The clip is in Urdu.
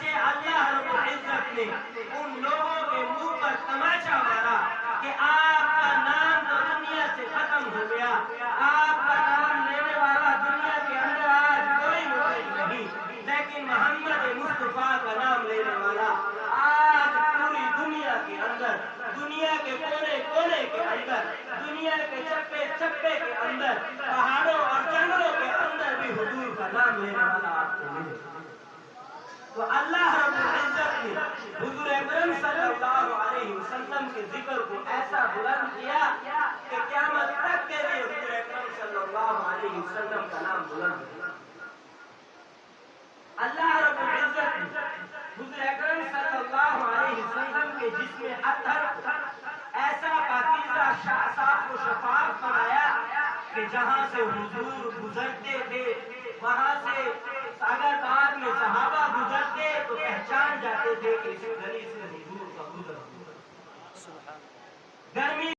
چنانچہ اللہ رب العزت نے ان لوگوں کے منہ پر تماچا مارا کہ آپ کا نام تو دنیا سے ختم ہو گیا، آپ کا نام لینے والا دنیا کے اندر آج کوئی نہیں، لیکن محمد مصطفیٰ کا نام لینے والا آج پوری دنیا کے اندر، دنیا کے کونے کونے کے اندر، دنیا کے چپے چپے کے اندر، پہاڑوں اور جنگلوں کے اندر بھی حضور کا نام لینے والا آپ کو ملے۔ تو اللہ رب العزت نے حضور اکرم صلی اللہ علیہ وسلم کے ذکر کو ایسا بلند کیا کہ قیامت تک کے لیے حضور اکرم صلی اللہ علیہ وسلم کا نام بلند ہے۔ اللہ رب العزت نے حضور اکرم صلی اللہ علیہ وسلم کے جسم اطہر ایسا پاکیزہ صاف و شفاف بنایا کہ جہاں سے حضور گزرتے تھے وہاں سے اگر بعد میں صحابہ گزرتے تو پہچان جاتے تھے کہ اس گلی سے حضور کا گزر ہوا۔ گرمی